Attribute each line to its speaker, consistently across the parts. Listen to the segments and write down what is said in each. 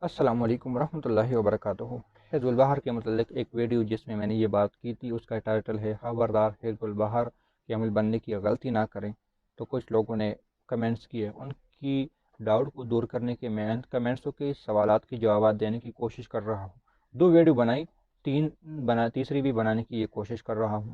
Speaker 1: السلام علیکم ورحمۃ اللہ وبرکاتہ۔ حزب البحر کے متعلق ایک ویڈیو جس میں نے یہ بات کی تھی، اس کا ٹائٹل ہے خبردار حزب البحر کے عمل بننے کی غلطی نہ کریں۔ تو کچھ لوگوں نے کمنٹس کیے، ان کی ڈاؤٹ کو دور کرنے کے میں کمنٹسوں کے سوالات کے جوابات دینے کی کوشش کر رہا ہوں۔ دو ویڈیو بنائی، تیسری بھی بنانے کی یہ کوشش کر رہا ہوں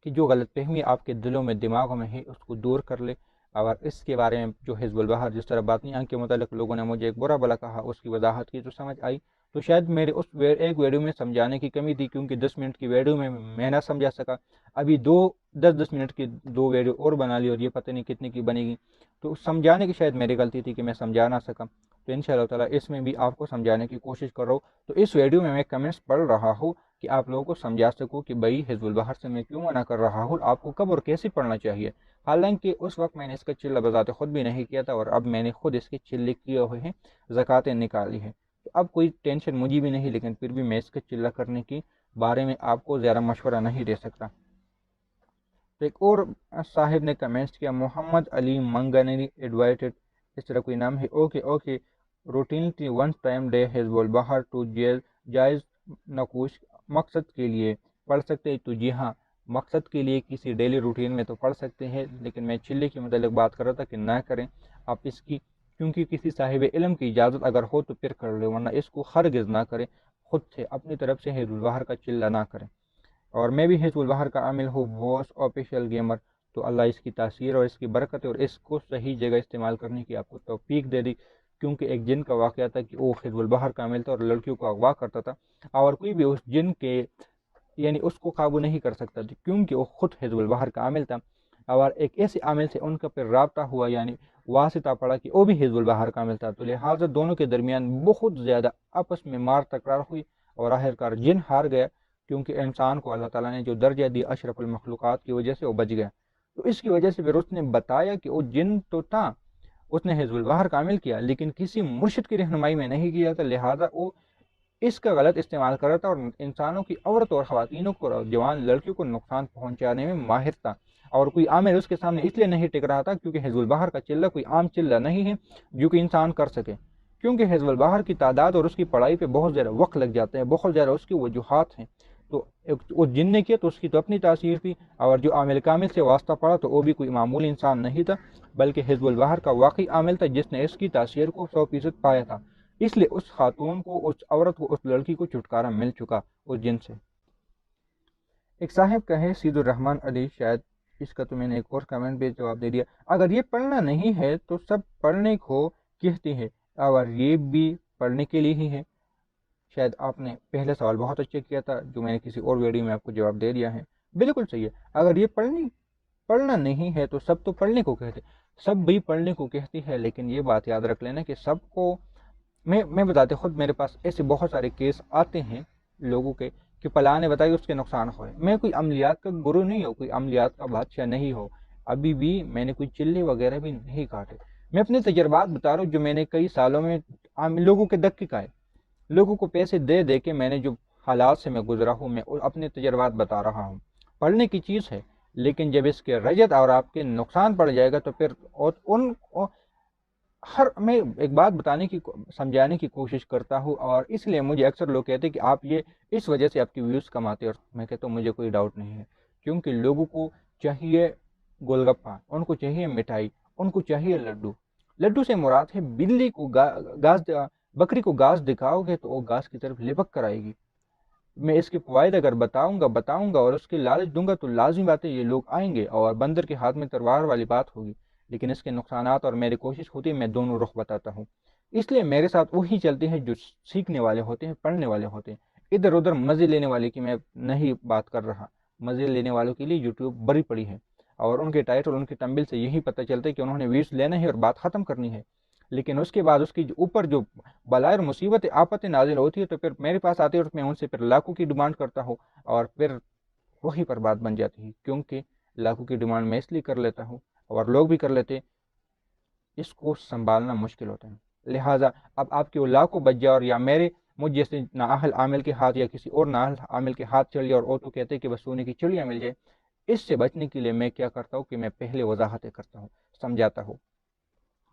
Speaker 1: کہ جو غلط فہمی آپ کے دلوں میں دماغوں میں ہے اس کو دور کر لے، اور اس کے بارے میں جو حزب البحر جس طرح باطنی کے متعلق لوگوں نے مجھے ایک برا بلا کہا، اس کی وضاحت کی تو سمجھ آئی۔ تو شاید میرے اس ایک ویڈیو میں سمجھانے کی کمی تھی، کیونکہ 10 منٹ کی ویڈیو میں نہ سمجھا سکا۔ ابھی 10 منٹ کی دو ویڈیو اور بنا لی، اور یہ پتہ نہیں کتنے کی بنے گی۔ تو سمجھانے کی شاید میری غلطی تھی کہ میں سمجھا نہ سکا۔ تو انشاءاللہ تعالیٰ اس میں بھی آپ کو سمجھانے کی کوشش کر رہا ہوں۔ تو اس ویڈیو میں کمنٹس پڑھ رہا ہوں کہ آپ لوگوں کو سمجھا سکوں کہ بھائی حزب البحر سے میں کیوں منع کر رہا ہوں، آپ کو کب اور کیسے پڑھنا چاہیے۔ حالانکہ اس وقت میں نے اس کا چلہ بذات خود بھی نہیں کیا تھا، اور اب میں نے خود اس کے چلے کیے ہوئے ہیں، زکوٰۃیں نکالی ہیں۔ تو اب کوئی ٹینشن مجھے بھی نہیں، لیکن پھر بھی میں اس کا چلہ کرنے کے بارے میں آپ کو زیادہ مشورہ نہیں دے سکتا۔ تو ایک اور صاحب نے کمنٹس کیا، محمد علی منگنری ایڈوائٹڈ، اس طرح کوئی نام ہے۔ Okay routinely one time day حزب البحر ٹو جائز نقوش مقصد کے لیے پڑھ سکتے ہیں۔ تو جی ہاں، مقصد کے لیے کسی ڈیلی روٹین میں تو پڑھ سکتے ہیں، لیکن میں چلے کے متعلق بات کر رہا تھا کہ نہ کریں آپ اس کی، کیونکہ کسی صاحب علم کی اجازت اگر ہو تو پھر کر لیں، ورنہ اس کو ہرگز نہ کریں، خود سے اپنی طرف سے حزب البحر کا چلہ نہ کریں۔ اور میں بھی حزب البحر کا عامل ہوں، باس آفیشیل گیمر۔ تو اللہ اس کی تاثیر اور اس کی برکت اور اس کو صحیح جگہ استعمال کرنے کی آپ کو توفیق دے دی، کیونکہ ایک جن کا واقعہ تھا کہ وہ حزب البحر کا عامل تھا اور لڑکیوں کو اغوا کرتا تھا، اور کوئی بھی اس جن کے یعنی اس کو قابو نہیں کر سکتا تھا، کیونکہ وہ خود حزب البحر کا عامل تھا۔ اور ایک ایسے عامل سے ان کا پھر رابطہ ہوا، یعنی واسطہ پڑا کہ وہ بھی حزب البحر کا عامل تھا، تو لہٰذا دونوں کے درمیان بہت زیادہ آپس میں مار تکرار ہوئی، اور آخرکار جن ہار گیا، کیونکہ انسان کو اللہ تعالیٰ نے جو درجہ دی اشرف المخلوقات کی وجہ سے وہ بچ گیا۔ تو اس کی وجہ سے پھر اس نے بتایا کہ وہ جن تو تھا، اس نے حزب البحر کا عامل کیا، لیکن کسی مرشد کی رہنمائی میں نہیں کیا تھا، لہٰذا وہ اس کا غلط استعمال کر رہا تھا، اور انسانوں کی عورتوں اور خواتینوں کو اور جوان لڑکیوں کو نقصان پہنچانے میں ماہر تھا۔ اور کوئی عامل اس کے سامنے اس لیے نہیں ٹک رہا تھا کیونکہ حزب البحر کا چلہ کوئی عام چلہ نہیں ہے جو کہ انسان کر سکے، کیونکہ حزب البحر کی تعداد اور اس کی پڑھائی پہ بہت زیادہ وقت لگ جاتے ہیں، بہت زیادہ اس کی وجوہات ہیں۔ تو وہ جن نے کیا تو اس کی تو اپنی تاثیر تھی، اور جو عامل کامل سے واسطہ پڑا تو وہ بھی کوئی معمولی انسان نہیں تھا، بلکہ حزب البحر کا واقعی عامل تھا جس نے اس کی تاثیر کو 100% پایا تھا۔ اس لیے اس خاتون کو، اس عورت کو، اس لڑکی کو چھٹکارا مل چکا اس جن سے۔ ایک صاحب کا ہے سید الرحمن علی، شاید اس کا تو میں نے ایک اور کمنٹ پہ جواب دے دیا، اگر یہ پڑھنا نہیں ہے تو سب پڑھنے کو کہتے ہیں، اور یہ بھی پڑھنے کے لیے ہی ہے۔ شاید آپ نے پہلے سوال بہت اچھا کیا تھا، جو میں نے کسی اور ویڈیو میں آپ کو جواب دے دیا ہے، بالکل صحیح ہے۔ اگر یہ پڑھنا نہیں ہے تو سب تو پڑھنے کو کہتے، سب بھی پڑھنے کو کہتی ہے، لیکن یہ بات یاد رکھ لینا کہ سب کو میں بتاتے، خود میرے پاس ایسے بہت سارے کیس آتے ہیں لوگوں کے کہ فلاں نے بتایا اس کے نقصان ہوئے۔ میں کوئی عملیات کا گرو نہیں ہوں، کوئی عملیات کا بادشاہ نہیں ہو، ابھی بھی میں نے کوئی چلے وغیرہ بھی نہیں کاٹے۔ میں اپنے تجربات بتا رہا ہوں جو میں نے کئی سالوں میں لوگوں کے دکے کھائے، لوگوں کو پیسے دے دے کے میں نے جو حالات سے میں گزرا ہوں، میں اپنے تجربات بتا رہا ہوں۔ پڑھنے کی چیز ہے، لیکن جب اس کے رجت اور آپ کے نقصان پڑ جائے گا تو پھر میں ایک بات سمجھانے کی کوشش کرتا ہوں، اور اس لیے مجھے اکثر لوگ کہتے ہیں کہ آپ یہ اس وجہ سے آپ کی ویوز کماتے، اور میں کہتا ہوں مجھے کوئی ڈاؤٹ نہیں ہے، کیونکہ لوگوں کو چاہیے گول گپا، ان کو چاہیے مٹھائی، ان کو چاہیے لڈو۔ لڈو سے مراد ہے بلی کو بکری کو گھاس دکھاؤ گے تو وہ گھاس کی طرف لپک کر آئے گی۔ میں اس کے فوائد اگر بتاؤں گا اور اس کی لالچ دوں گا تو لازمی بات ہے یہ لوگ آئیں گے، اور بندر کے ہاتھ میں تلوار والی بات ہوگی۔ لیکن اس کے نقصانات، اور میری کوشش ہوتی ہے میں دونوں رخ بتاتا ہوں، اس لیے میرے ساتھ وہی چلتے ہیں جو سیکھنے والے ہوتے ہیں، پڑھنے والے ہوتے ہیں۔ ادھر ادھر مزے لینے والے کی میں نہیں بات کر رہا، مزے لینے والوں کے لیے یوٹیوب بری پڑی ہے، اور ان کے ٹائٹل، ان کے تمبل سے یہی پتہ چلتا ہے کہ انہوں نے ویوز لینا ہے اور بات ختم کرنی ہے، لیکن اس کے بعد اس کی اوپر جو بلائے اور مصیبتیں آفتیں نازل ہوتی ہے تو پھر میرے پاس آتے ہیں اور میں ان سے پھر لاکھوں کی ڈیمانڈ کرتا ہوں، اور پھر وہی پر بات بن جاتی ہے، کیونکہ لاکھوں کی ڈیمانڈ میں اس لیے کر لیتا ہوں اور لوگ بھی کر لیتے، اس کو سنبھالنا مشکل ہوتا ہے۔ لہٰذا اب آپ کے وہ لاکھوں بچ جائے، اور یا مجھ جیسے نااہل عامل کے ہاتھ یا کسی اور نااہل عامل کے ہاتھ چل جائے، اور وہ تو کہتے ہیں کہ بس سونے کی چڑیاں مل جائے، اس سے بچنے کے لیے میں کیا کرتا ہوں کہ میں پہلے وضاحتیں کرتا ہوں، سمجھاتا ہوں۔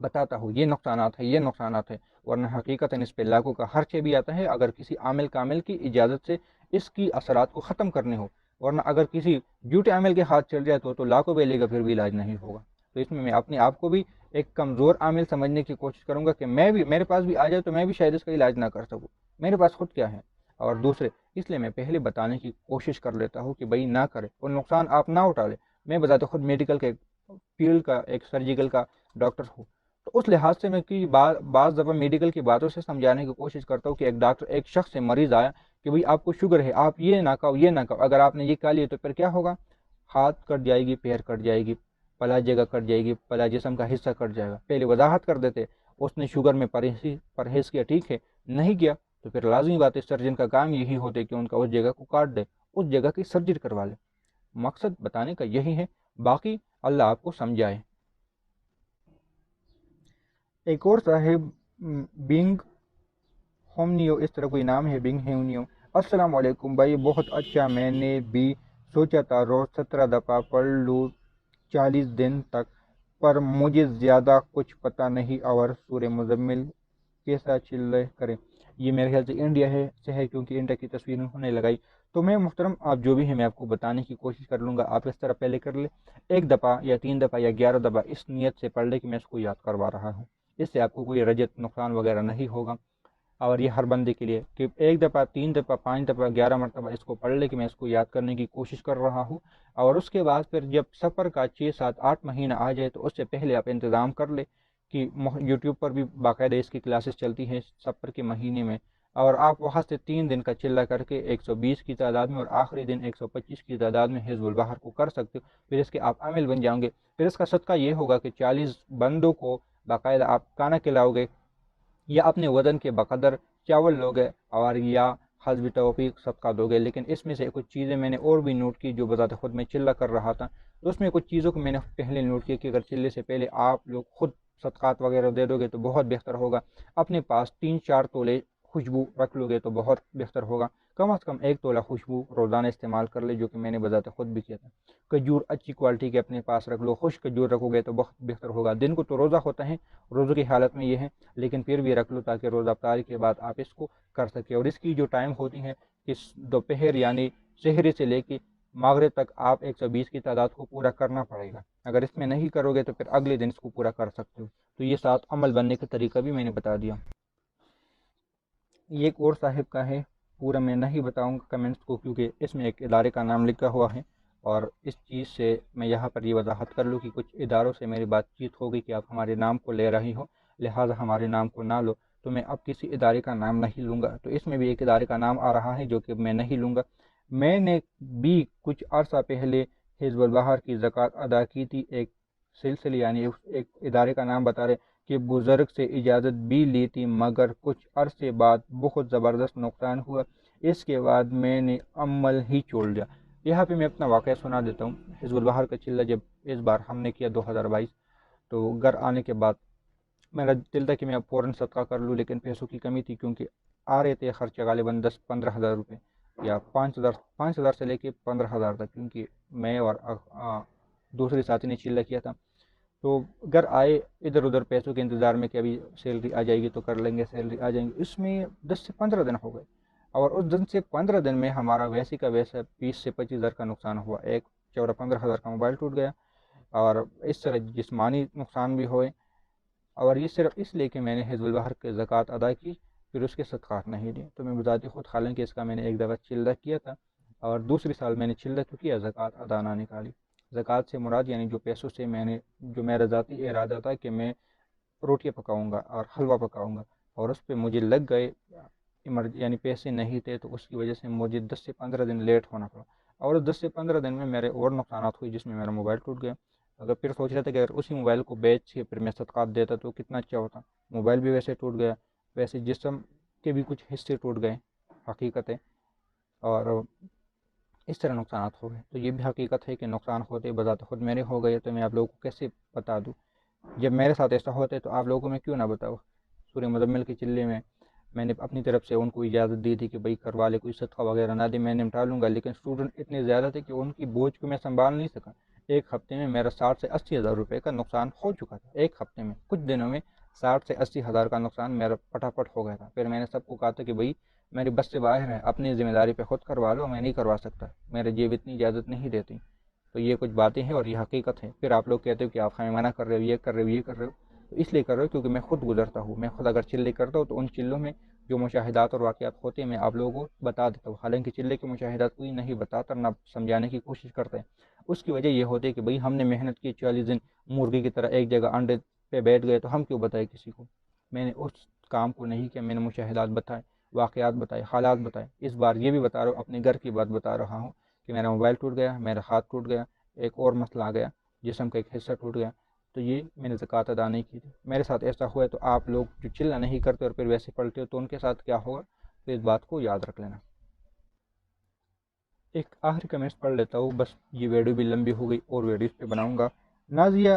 Speaker 1: بتاتا ہوں یہ نقصانات ہے، یہ نقصانات ہے، ورنہ حقیقت اس پہ لاکھوں کا خرچے بھی آتا ہے اگر کسی عامل کامل کی اجازت سے اس کی اثرات کو ختم کرنے ہو، ورنہ اگر کسی جھوٹے عامل کے ہاتھ چل جائے تو لاکھوں پہ لے گا پھر بھی علاج نہیں ہوگا۔ تو اس میں اپنے آپ کو بھی ایک کمزور عامل سمجھنے کی کوشش کروں گا کہ میں بھی، میرے پاس بھی آ جائے تو میں بھی شاید اس کا علاج نہ کر سکوں، میرے پاس خود کیا ہے اور دوسرے، اس لیے میں پہلے بتانے کی کوشش کر لیتا ہوں کہ بھائی نہ کرے اور نقصان آپ نہ اٹھا لیں۔ میں بذات خود میڈیکل کے فیلڈ کا ایک سرجیکل کا ڈاکٹر ہوں، تو اس لحاظ سے میں بعض دفعہ میڈیکل کی باتوں سے سمجھانے کی کوشش کرتا ہوں کہ ایک ڈاکٹر ایک شخص سے مریض آیا کہ بھائی آپ کو شوگر ہے، آپ یہ نہ کھاؤ، یہ نہ کھاؤ، اگر آپ نے یہ کھا لیا تو پھر کیا ہوگا؟ ہاتھ کٹ جائے گی، پیر کٹ جائے گی، پلا جگہ کٹ جائے گی، پلا جسم کا حصہ کٹ جائے گا۔ پہلے وضاحت کر دیتے، اس نے شوگر میں پرہیز کیا، ٹھیک ہے، نہیں کیا تو پھر لازمی بات ہے سرجن کا کام یہی ہوتا ہے کہ ان کا اس جگہ کو کاٹ دے، اس جگہ کی سرجری کروا لے۔ مقصد بتانے کا یہی ہے، باقی اللہ آپ کو سمجھائے۔ ایک اور صاحب بنگ ہومنیو، اس طرح کوئی نام ہے، بنگ ہومنیو، السلام علیکم بھائی، بہت اچھا، میں نے بھی سوچا تھا روز 17 دفعہ پڑھ لوں 40 دن تک، پر مجھے زیادہ کچھ پتہ نہیں، اور سورہ مزمل کیسا چلے کریں؟ یہ میرے خیال سے انڈیا سے ہے کیونکہ انڈیا کی تصویر انہوں نے لگائی۔ تو میں محترم آپ جو بھی ہے میں آپ کو بتانے کی کوشش کر لوں گا، آپ اس طرح پہلے کر لیں، 1 دفعہ یا 3 دفعہ یا 11 دفعہ اس نیت سے پڑھ لے کہ میں اس کو یاد کروا رہا ہوں، اس سے آپ کو کوئی رجت نقصان وغیرہ نہیں ہوگا۔ اور یہ ہر بندے کے لیے کہ 1 دفعہ، 3 دفعہ، 5 دفعہ، 11 مرتبہ اس کو پڑھ لے کہ میں اس کو یاد کرنے کی کوشش کر رہا ہوں۔ اور اس کے بعد پھر جب سفر کا 6، 7، 8 مہینہ آ جائے تو اس سے پہلے آپ انتظام کر لے کہ یوٹیوب پر بھی باقاعدہ اس کی کلاسز چلتی ہیں سفر کے مہینے میں، اور آپ وہاں سے 3 دن کا چلہ کر کے 120 کی تعداد میں اور آخری دن 125 کی تعداد میں حزب البحر کو کر سکتے ہو، پھر اس کے آپ عامل بن جاؤں گے۔ پھر اس کا صدقہ یہ ہوگا کہ 40 بندوں کو باقاعدہ آپ کھانا کھلاؤ گے، یا اپنے وزن کے بقدر چاول لوگے، اور یا حسب توفیق صدقہ دو گے۔ لیکن اس میں سے کچھ چیزیں میں نے اور بھی نوٹ کی جو بذات خود میں چلہ کر رہا تھا، تو اس میں کچھ چیزوں کو میں نے پہلے نوٹ کیا کہ اگر چلے سے پہلے آپ لوگ خود صدقات وغیرہ دے دو گے تو بہت بہتر ہوگا۔ اپنے پاس 3-4 تولے خوشبو رکھ لو گے تو بہت بہتر ہوگا، کم از کم 1 تولہ خوشبو روزانہ استعمال کر لے، جو کہ میں نے بذات خود بھی کیا تھا۔ کھجور اچھی کوالٹی کے اپنے پاس رکھ لو، خشک کھجور رکھو گے تو بہت بہتر ہوگا۔ دن کو تو روزہ ہوتا ہے، روزے کی حالت میں یہ ہے، لیکن پھر بھی رکھ لو تاکہ روزہ افطاری کے بعد آپ اس کو کر سکیں۔ اور اس کی جو ٹائم ہوتی ہے کہ دوپہر یعنی سحری سے لے کے مغرب تک آپ 120 کی تعداد کو پورا کرنا پڑے گا، اگر اس میں نہیں کرو گے تو پھر اگلے دن اس کو پورا کر سکتے ہو۔ تو یہ 7 عمل بننے کا طریقہ بھی میں نے بتا دیا۔ یہ ایک اور صاحب کا ہے، پورا میں نہیں بتاؤں گا کمنٹس کو کیونکہ اس میں ایک ادارے کا نام لکھا ہوا ہے، اور اس چیز سے میں یہاں پر یہ وضاحت کر لوں کہ کچھ اداروں سے میری بات چیت ہوگی کہ آپ ہمارے نام کو لے رہی ہو، لہٰذا ہمارے نام کو نہ لو، تو میں اب کسی ادارے کا نام نہیں لوں گا۔ تو اس میں بھی ایک ادارے کا نام آ رہا ہے جو کہ میں نہیں لوں گا۔ میں نے بھی کچھ عرصہ پہلے حزب البحر کی زکوٰۃ ادا کی تھی، ایک سلسلے یعنی ایک ادارے کا نام بتا رہے کہ بزرگ سے اجازت بھی لی تھی، مگر کچھ عرصے بعد بہت زبردست نقصان ہوا، اس کے بعد میں نے عمل ہی چھوڑ دیا۔ یہاں پہ میں اپنا واقعہ سنا دیتا ہوں۔ حزب البحر کا چلہ جب اس بار ہم نے کیا 2022، تو گھر آنے کے بعد میرا دل تھا کہ میں اب فوراً صدقہ کر لوں، لیکن پیسوں کی کمی تھی کیونکہ آ رہے تھے خرچہ غالباً 10-15 ہزار روپے، یا 5 ہزار سے لے کے 15 ہزار تک، کیونکہ میں اور دوسرے ساتھی نے چلہ کیا تھا۔ تو گھر آئے ادھر ادھر پیسوں کے انتظار میں کہ ابھی سیلری آ جائے گی تو کر لیں گے، سیلری آ جائیں گی، اس میں 10 سے 15 دن ہو گئے، اور اس 10 سے 15 دن میں ہمارا ویسے کا ویسا 20 سے 25 ہزار کا نقصان ہوا، ایک 14-15 ہزار کا موبائل ٹوٹ گیا، اور اس طرح جسمانی نقصان بھی ہوئے۔ اور یہ صرف اس لیے کہ میں نے حزب البحر کے زکوٰۃ ادا کی، پھر اس کے صدقات نہیں دیے۔ تو میں بذات خود، حالانکہ اس کا میں نے ایک دفعہ چلہ کیا تھا، اور دوسری سال میں نے چلہ تو کیا، زکوٰۃ ادا نہ نکالی۔ زکوٰۃ سے مراد یعنی جو پیسوں سے میں نے، جو میرا ذاتی ارادہ تھا کہ میں روٹیاں پکاؤں گا اور حلوہ پکاؤں گا، اور اس پہ مجھے لگ گئے یعنی پیسے نہیں تھے، تو اس کی وجہ سے مجھے 10 سے 15 دن لیٹ ہونا پڑا، اور اس 10 سے 15 دن میں میرے اور نقصانات ہوئے، جس میں میرا موبائل ٹوٹ گیا۔ اگر پھر سوچ رہا تھا کہ اگر اسی موبائل کو بیچ کے پھر میں صدقات دیتا تو کتنا اچھا ہوتا، موبائل بھی ویسے ٹوٹ گیا، ویسے جسم کے بھی کچھ حصے ٹوٹ گئے، حقیقت ہے، اور اس طرح نقصانات ہو گئے۔ تو یہ بھی حقیقت ہے کہ نقصان ہوتے بذات خود میرے ہو گئے، تو میں آپ لوگوں کو کیسے بتا دوں؟ جب میرے ساتھ ایسا ہوتا ہے تو آپ لوگوں کو میں کیوں نہ بتاؤں؟ سورہ مزمل کے چلے میں نے اپنی طرف سے ان کو اجازت دی تھی کہ بھائی کروا لے، کوئی صدقہ وغیرہ نہ دے، میں نمٹا لوں گا، لیکن اسٹوڈنٹ اتنے زیادہ تھے کہ ان کی بوجھ کو میں سنبھال نہیں سکا، ایک ہفتے میں میرا 60 سے 80 ہزار روپے کا نقصان ہو چکا تھا، ایک ہفتے میں، کچھ دنوں میں 60 سے 80 ہزار کا نقصان میرا پٹافٹ ہو گیا تھا۔ پھر میں نے سب کو کہا تھا کہ بھائی میری بس سے باہر ہے، اپنی ذمہ داری پہ خود کروا لو، میں نہیں کروا سکتا، میرے جیب اتنی اجازت نہیں دیتی۔ تو یہ کچھ باتیں ہیں اور یہ حقیقت ہے۔ پھر آپ لوگ کہتے ہو کہ آپ ہمیں منع کر رہے ہو، یہ کر رہے ہو، یہ کر رہے ہو، تو اس لیے کر رہے ہو کیونکہ میں خود گزرتا ہوں، میں خود اگر چلے کرتا ہوں تو ان چلوں میں جو مشاہدات اور واقعات ہوتے ہیں میں آپ لوگوں کو بتا دیتا ہوں، حالانکہ چلے کے مشاہدات کوئی نہیں بتاتا، نہ سمجھانے کی کوشش کرتے ہیں۔ اس کی وجہ یہ ہوتی ہے کہ بھئی ہم نے محنت کی 40 دن مرغی کی طرح ایک جگہ انڈے پہ بیٹھ گئے تو ہم کیوں بتائیں کسی کو؟ میں نے اس کام کو نہیں کیا، میں نے مشاہدات بتائے، واقعات بتائے، حالات بتائے۔ اس بار یہ بھی بتا رہا ہوں، اپنے گھر کی بات بتا رہا ہوں کہ میرا موبائل ٹوٹ گیا، میرا ہاتھ ٹوٹ گیا، ایک اور مسئلہ آ گیا، جسم کا ایک حصہ ٹوٹ گیا، تو یہ میں نے زکوٰۃ ادا نہیں کی تھی۔ میرے ساتھ ایسا ہوا ہے تو آپ لوگ جو چلہ نہیں کرتے اور پھر ویسے پلٹے ہو تو ان کے ساتھ کیا ہوگا، تو اس بات کو یاد رکھ لینا۔ ایک آخری کمنٹس پڑھ لیتا ہوں، بس یہ ویڈیو بھی لمبی ہو گئی اور ویڈیو اس پہ بناؤں گا۔ نازیہ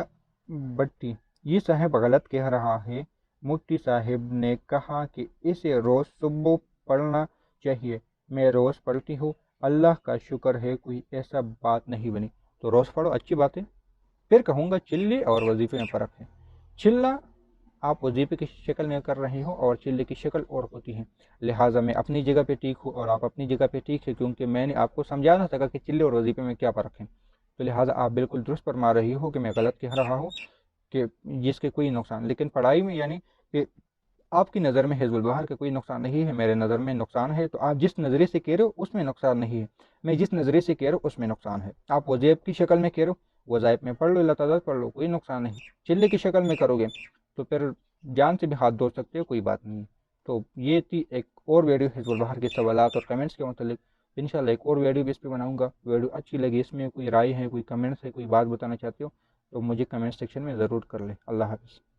Speaker 1: بٹی، یہ صاحب غلط کہہ رہا ہے، مفتی صاحب نے کہا کہ اسے روز صبح پڑھنا چاہیے، میں روز پڑھتی ہوں، اللہ کا شکر ہے کوئی ایسا بات نہیں بنی۔ تو روز پڑھو، اچھی بات ہے۔ پھر کہوں گا چلے اور وظیفے میں فرق ہے۔ چلہ آپ وظیفے کی شکل میں کر رہے ہو اور چلے کی شکل اور ہوتی ہے، لہٰذا میں اپنی جگہ پہ ٹھیک ہوں اور آپ اپنی جگہ پہ ٹھیک ہے، کیونکہ میں نے آپ کو سمجھانا تھا کہ چلے اور وظیفے میں کیا فرق ہے۔ تو لہٰذا آپ بالکل درست فرما رہی ہو کہ میں غلط کہہ رہا ہوں کہ جس کے کوئی نقصان، لیکن پڑھائی میں یعنی کہ آپ کی نظر میں حزب البحر کا کوئی نقصان نہیں ہے، میرے نظر میں نقصان ہے، تو آپ جس نظریے سے کہہ رہے ہو اس میں نقصان نہیں ہے، میں جس نظریے سے کہہ رہا ہوں اس میں نقصان ہے۔ آپ وظیف کی شکل میں کہہ رہے ہو، وظائف میں پڑھ لو، اللہ تعالیٰ پڑھ لو، کوئی نقصان نہیں۔ چلے کی شکل میں کرو گے تو پھر جان سے بھی ہاتھ دھو سکتے ہو، کوئی بات نہیں۔ تو یہ تھی ایک اور ویڈیو حزب البحر کے سوالات اور کمنٹس کے متعلق۔ انشاءاللہ ایک اور ویڈیو بھی اس پہ بناؤں گا۔ ویڈیو اچھی لگی، اس میں کوئی رائے ہے، کوئی کمنٹس ہے، کوئی بات بتانا چاہتے ہو تو مجھے کمنٹ سیکشن میں ضرور کر لیں۔ اللہ حافظ۔